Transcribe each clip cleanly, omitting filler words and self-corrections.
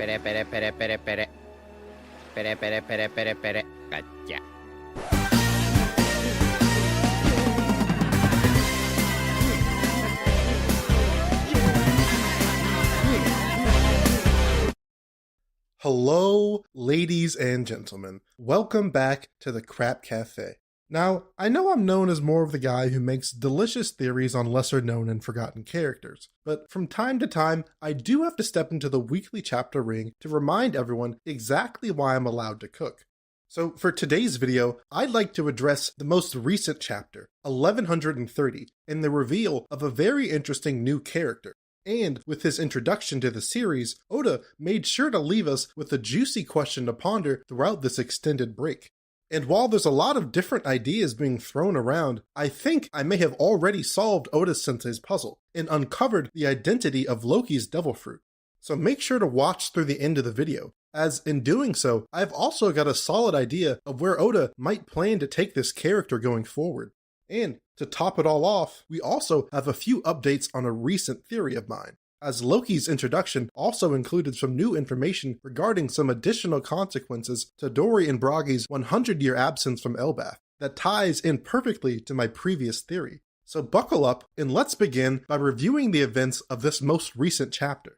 Pere, pere, pere, pere, pere. Pere, pere, pere, pere, pere. Gotcha. Hello, ladies and gentlemen. Welcome back to the Crap Cafe. Now, I know I'm known as more of the guy who makes delicious theories on lesser known and forgotten characters, but from time to time, I do have to step into the weekly chapter ring to remind everyone exactly why I'm allowed to cook. So for today's video, I'd like to address the most recent chapter, 1130, and the reveal of a very interesting new character. And with his introduction to the series, Oda made sure to leave us with a juicy question to ponder throughout this extended break. And while there's a lot of different ideas being thrown around, I think I may have already solved Oda-sensei's puzzle and uncovered the identity of Loki's devil fruit. So make sure to watch through the end of the video, as in doing so, I've also got a solid idea of where Oda might plan to take this character going forward. And to top it all off, we also have a few updates on a recent theory of mine, as Loki's introduction also included some new information regarding some additional consequences to Dory and Bragi's 100-year absence from Elbaf that ties in perfectly to my previous theory. So buckle up and let's begin by reviewing the events of this most recent chapter.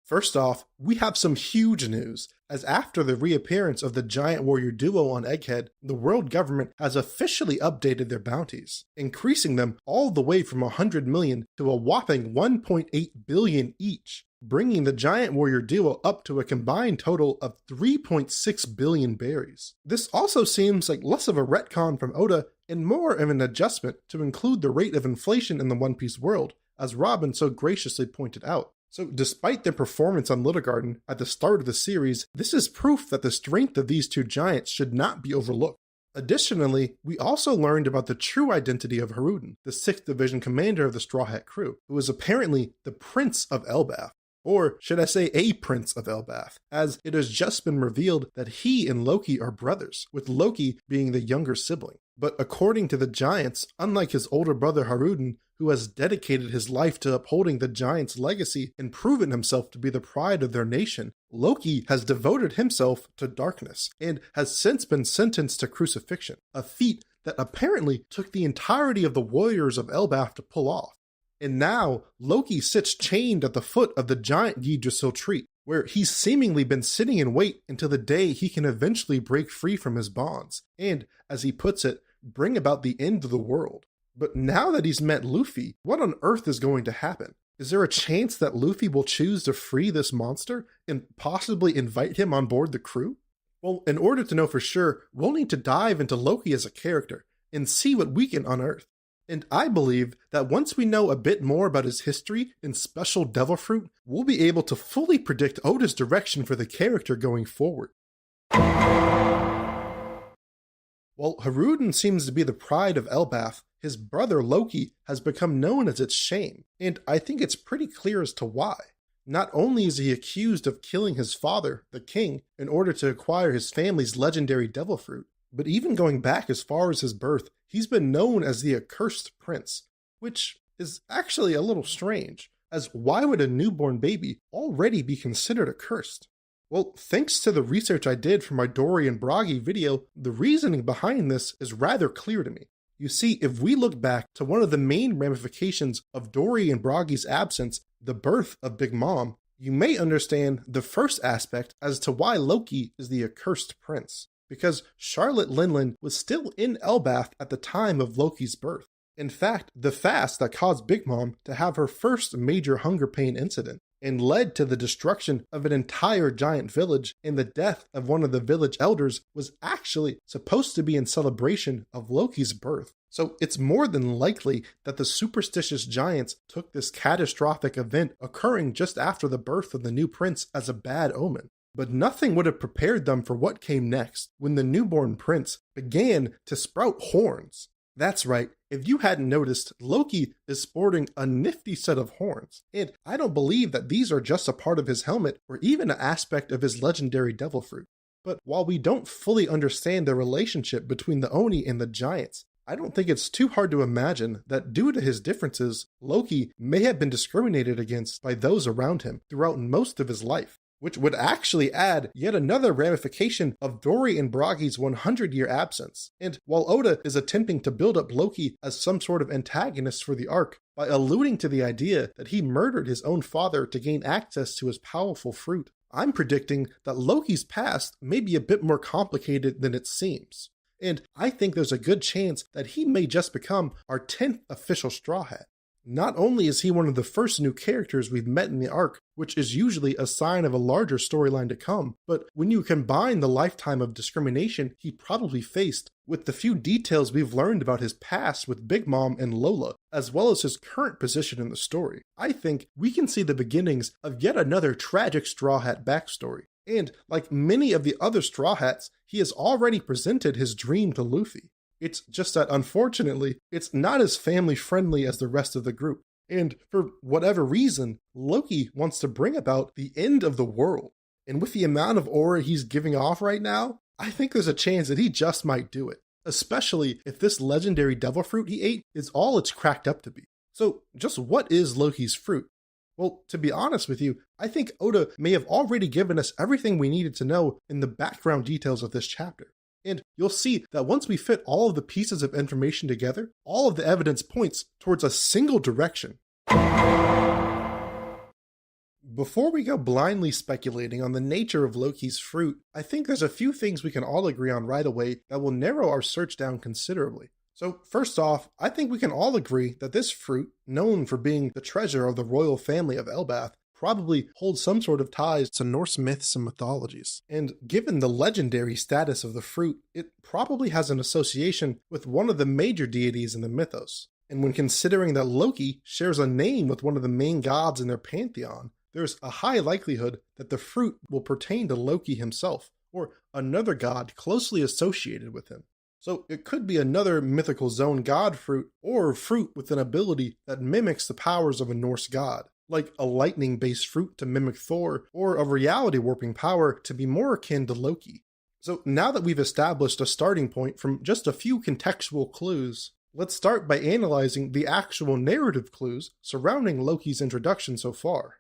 First off, we have some huge news, as after the reappearance of the giant warrior duo on Egghead, the world government has officially updated their bounties, increasing them all the way from 100 million to a whopping 1.8 billion each, bringing the giant warrior duo up to a combined total of 3.6 billion berries. This also seems like less of a retcon from Oda and more of an adjustment to include the rate of inflation in the One Piece world, as Robin so graciously pointed out. So despite their performance on Little Garden at the start of the series, this is proof that the strength of these two giants should not be overlooked. Additionally, we also learned about the true identity of Haruden, the 6th Division commander of the Straw Hat crew, who is apparently the Prince of Elbaf. Or should I say a Prince of Elbaf, as it has just been revealed that he and Loki are brothers, with Loki being the younger sibling. But according to the giants, unlike his older brother Haruden, who has dedicated his life to upholding the giants' legacy and proven himself to be the pride of their nation, Loki has devoted himself to darkness and has since been sentenced to crucifixion, a feat that apparently took the entirety of the warriors of Elbaf to pull off. And now, Loki sits chained at the foot of the giant Yggdrasil tree, where he's seemingly been sitting in wait until the day he can eventually break free from his bonds, and, as he puts it, bring about the end of the world. But now that he's met Luffy, what on earth is going to happen? Is there a chance that Luffy will choose to free this monster and possibly invite him on board the crew? Well, in order to know for sure, we'll need to dive into Loki as a character and see what we can unearth. And I believe that once we know a bit more about his history and special devil fruit, we'll be able to fully predict Oda's direction for the character going forward. While Haruden seems to be the pride of Elbaf, his brother Loki has become known as its shame, and I think it's pretty clear as to why. Not only is he accused of killing his father, the king, in order to acquire his family's legendary devil fruit, but even going back as far as his birth, he's been known as the accursed prince, which is actually a little strange, as why would a newborn baby already be considered accursed? Well, thanks to the research I did for my Dory and Bragi video, the reasoning behind this is rather clear to me. You see, if we look back to one of the main ramifications of Dory and Bragi's absence, the birth of Big Mom, you may understand the first aspect as to why Loki is the accursed prince. Because Charlotte Linlin was still in Elbaf at the time of Loki's birth. In fact, the fast that caused Big Mom to have her first major hunger pain incident and led to the destruction of an entire giant village and the death of one of the village elders was actually supposed to be in celebration of Loki's birth. So it's more than likely that the superstitious giants took this catastrophic event occurring just after the birth of the new prince as a bad omen. But nothing would have prepared them for what came next when the newborn prince began to sprout horns. That's right, if you hadn't noticed, Loki is sporting a nifty set of horns, and I don't believe that these are just a part of his helmet or even an aspect of his legendary devil fruit. But while we don't fully understand the relationship between the Oni and the giants, I don't think it's too hard to imagine that due to his differences, Loki may have been discriminated against by those around him throughout most of his life, which would actually add yet another ramification of Dory and Bragi's 100-year absence. And while Oda is attempting to build up Loki as some sort of antagonist for the arc by alluding to the idea that he murdered his own father to gain access to his powerful fruit, I'm predicting that Loki's past may be a bit more complicated than it seems. And I think there's a good chance that he may just become our 10th official Straw Hat. Not only is he one of the first new characters we've met in the arc, which is usually a sign of a larger storyline to come, but when you combine the lifetime of discrimination he probably faced with the few details we've learned about his past with Big Mom and Lola, as well as his current position in the story, I think we can see the beginnings of yet another tragic Straw Hat backstory. And like many of the other Straw Hats, he has already presented his dream to Luffy. It's just that, unfortunately, it's not as family-friendly as the rest of the group. And for whatever reason, Loki wants to bring about the end of the world. And with the amount of aura he's giving off right now, I think there's a chance that he just might do it. Especially if this legendary devil fruit he ate is all it's cracked up to be. So just what is Loki's fruit? Well, to be honest with you, I think Oda may have already given us everything we needed to know in the background details of this chapter. And you'll see that once we fit all of the pieces of information together, all of the evidence points towards a single direction. Before we go blindly speculating on the nature of Loki's fruit, I think there's a few things we can all agree on right away that will narrow our search down considerably. So first off, I think we can all agree that this fruit, known for being the treasure of the royal family of Elbath, probably holds some sort of ties to Norse myths and mythologies. And given the legendary status of the fruit, it probably has an association with one of the major deities in the mythos. And when considering that Loki shares a name with one of the main gods in their pantheon, there's a high likelihood that the fruit will pertain to Loki himself, or another god closely associated with him. So it could be another mythical zone god fruit, or fruit with an ability that mimics the powers of a Norse god, like a lightning-based fruit to mimic Thor, or a reality-warping power to be more akin to Loki. So now that we've established a starting point from just a few contextual clues, let's start by analyzing the actual narrative clues surrounding Loki's introduction so far.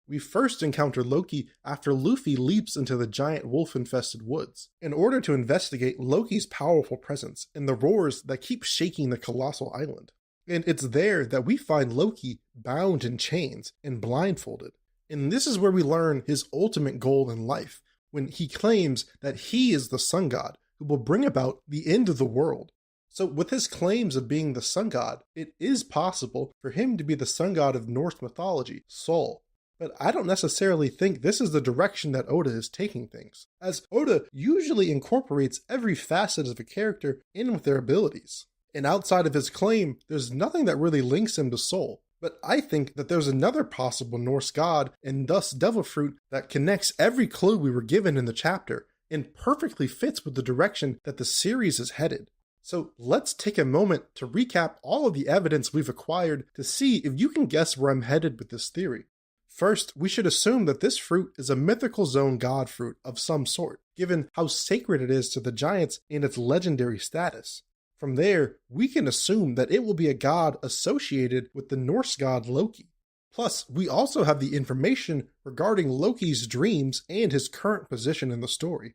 We first encounter Loki after Luffy leaps into the giant wolf-infested woods, in order to investigate Loki's powerful presence and the roars that keep shaking the colossal island. And it's there that we find Loki bound in chains and blindfolded. And this is where we learn his ultimate goal in life, when he claims that he is the sun god who will bring about the end of the world. So with his claims of being the sun god, it is possible for him to be the sun god of Norse mythology, Sol. But I don't necessarily think this is the direction that Oda is taking things, as Oda usually incorporates every facet of a character in with their abilities. And outside of his claim, there's nothing that really links him to Sol. But I think that there's another possible Norse god, and thus devil fruit, that connects every clue we were given in the chapter, and perfectly fits with the direction that the series is headed. So let's take a moment to recap all of the evidence we've acquired to see if you can guess where I'm headed with this theory. First, we should assume that this fruit is a mythical zone god fruit of some sort, given how sacred it is to the giants and its legendary status. From there, we can assume that it will be a god associated with the Norse god Loki. Plus, we also have the information regarding Loki's dreams and his current position in the story.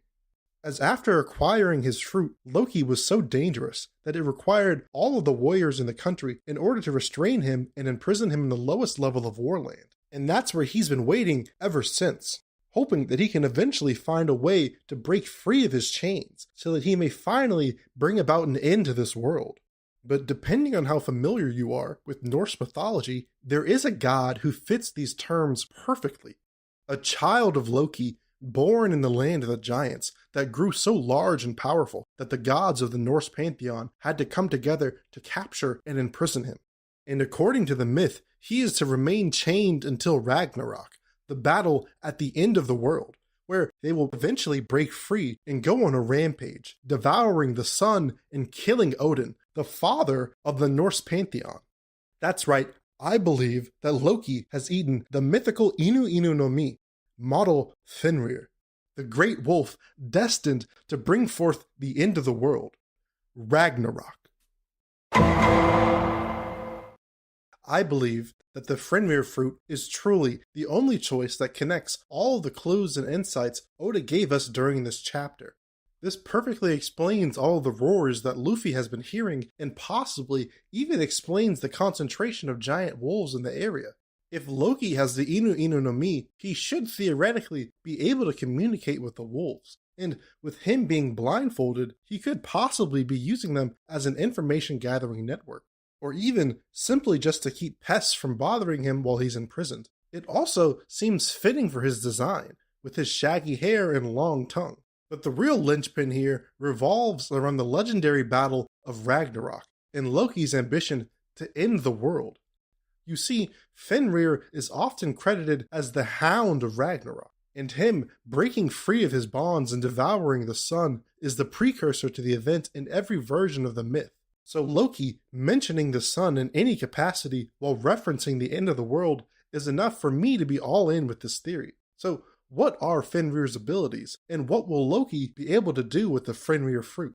As after acquiring his fruit, Loki was so dangerous that it required all of the warriors in the country in order to restrain him and imprison him in the lowest level of Warland. And that's where he's been waiting ever since, hoping that he can eventually find a way to break free of his chains so that he may finally bring about an end to this world. But depending on how familiar you are with Norse mythology, there is a god who fits these terms perfectly. A child of Loki, born in the land of the giants, that grew so large and powerful that the gods of the Norse pantheon had to come together to capture and imprison him. And according to the myth, he is to remain chained until Ragnarok, the battle at the end of the world, where they will eventually break free and go on a rampage, devouring the sun and killing Odin, the father of the Norse pantheon. That's right, I believe that Loki has eaten the mythical Inu Inu no Mi, model Fenrir, the great wolf destined to bring forth the end of the world, Ragnarok. I believe that the Fenrir fruit is truly the only choice that connects all the clues and insights Oda gave us during this chapter. This perfectly explains all the roars that Luffy has been hearing and possibly even explains the concentration of giant wolves in the area. If Loki has the Inu Inu no Mi, he should theoretically be able to communicate with the wolves. And with him being blindfolded, he could possibly be using them as an information gathering network, or even simply just to keep pests from bothering him while he's imprisoned. It also seems fitting for his design, with his shaggy hair and long tongue. But the real linchpin here revolves around the legendary battle of Ragnarok and Loki's ambition to end the world. You see, Fenrir is often credited as the Hound of Ragnarok, and him breaking free of his bonds and devouring the sun is the precursor to the event in every version of the myth. So Loki mentioning the sun in any capacity while referencing the end of the world is enough for me to be all in with this theory. So what are Fenrir's abilities, and what will Loki be able to do with the Fenrir fruit?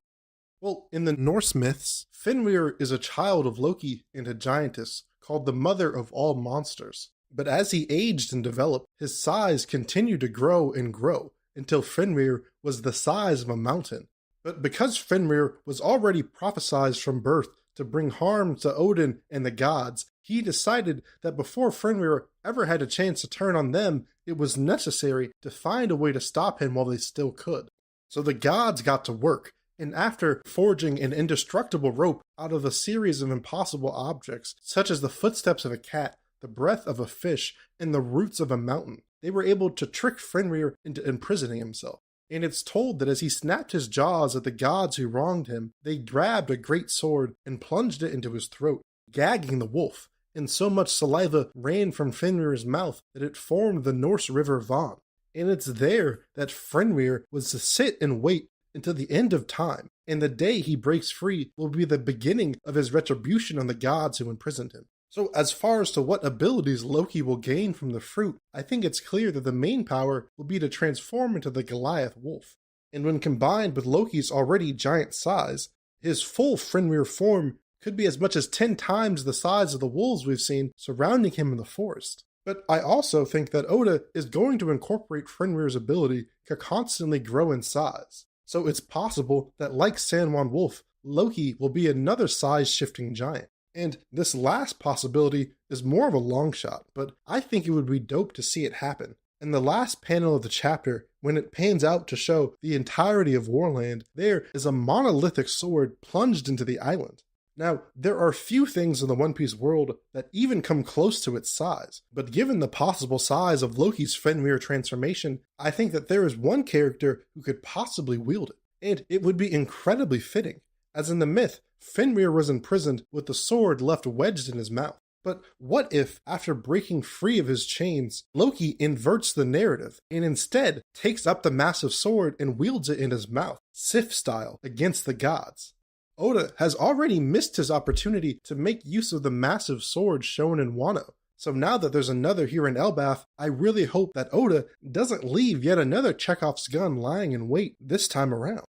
Well, in the Norse myths, Fenrir is a child of Loki and a giantess called the mother of all monsters. But as he aged and developed, his size continued to grow and grow until Fenrir was the size of a mountain. But because Fenrir was already prophesied from birth to bring harm to Odin and the gods, he decided that before Fenrir ever had a chance to turn on them, it was necessary to find a way to stop him while they still could. So the gods got to work, and after forging an indestructible rope out of a series of impossible objects, such as the footsteps of a cat, the breath of a fish, and the roots of a mountain, they were able to trick Fenrir into imprisoning himself. And it's told that as he snapped his jaws at the gods who wronged him, they grabbed a great sword and plunged it into his throat, gagging the wolf, and so much saliva ran from Fenrir's mouth that it formed the Norse river Van. And it's there that Fenrir was to sit and wait until the end of time, and the day he breaks free will be the beginning of his retribution on the gods who imprisoned him. So as far as to what abilities Loki will gain from the fruit, I think it's clear that the main power will be to transform into the Goliath wolf. And when combined with Loki's already giant size, his full Fenrir form could be as much as 10 times the size of the wolves we've seen surrounding him in the forest. But I also think that Oda is going to incorporate Fenrir's ability to constantly grow in size. So it's possible that, like Sanwan Wolf, Loki will be another size-shifting giant. And this last possibility is more of a long shot, but I think it would be dope to see it happen. In the last panel of the chapter, when it pans out to show the entirety of Warland, there is a monolithic sword plunged into the island. Now, there are few things in the One Piece world that even come close to its size, but given the possible size of Loki's Fenrir transformation, I think that there is one character who could possibly wield it, and it would be incredibly fitting. As in the myth, Fenrir was imprisoned with the sword left wedged in his mouth. But what if, after breaking free of his chains, Loki inverts the narrative and instead takes up the massive sword and wields it in his mouth, Sif style, against the gods? Oda has already missed his opportunity to make use of the massive sword shown in Wano. So now that there's another here in Elbaf, I really hope that Oda doesn't leave yet another Chekhov's gun lying in wait this time around.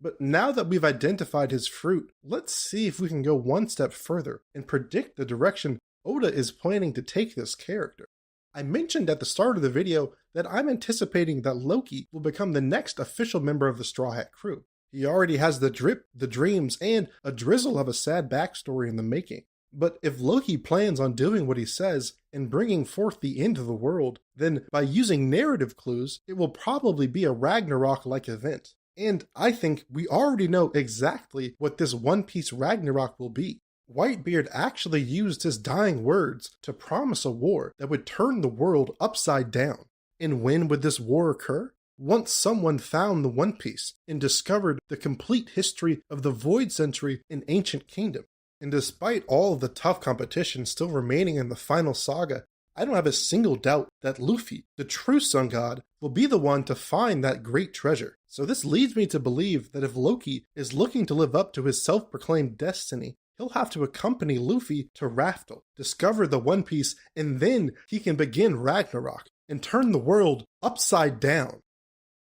But now that we've identified his fruit, let's see if we can go one step further and predict the direction Oda is planning to take this character. I mentioned at the start of the video that I'm anticipating that Loki will become the next official member of the Straw Hat crew. He already has the drip, the dreams, and a drizzle of a sad backstory in the making. But if Loki plans on doing what he says and bringing forth the end of the world, then by using narrative clues, it will probably be a Ragnarok-like event. And I think we already know exactly what this One Piece Ragnarok will be. Whitebeard actually used his dying words to promise a war that would turn the world upside down. And when would this war occur? Once someone found the One Piece and discovered the complete history of the Void Century in Ancient Kingdom. And despite all of the tough competition still remaining in the final saga, I don't have a single doubt that Luffy, the true Sun God, will be the one to find that great treasure. So this leads me to believe that if Loki is looking to live up to his self-proclaimed destiny, he'll have to accompany Luffy to Raftel, discover the One Piece, and then he can begin Ragnarok and turn the world upside down.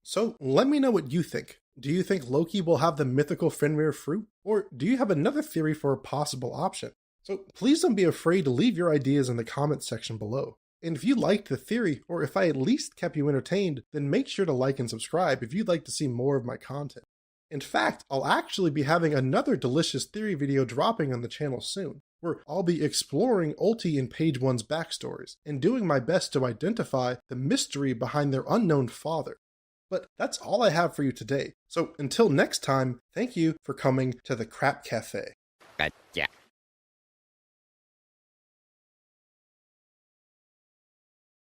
So let me know what you think. Do you think Loki will have the mythical Fenrir fruit? Or do you have another theory for a possible option? So please don't be afraid to leave your ideas in the comments section below. And if you liked the theory, or if I at least kept you entertained, then make sure to like and subscribe if you'd like to see more of my content. In fact, I'll actually be having another delicious theory video dropping on the channel soon, where I'll be exploring Ulti and Page 1's backstories, and doing my best to identify the mystery behind their unknown father. But that's all I have for you today, so until next time, thank you for coming to the Crap Cafe. Gotcha.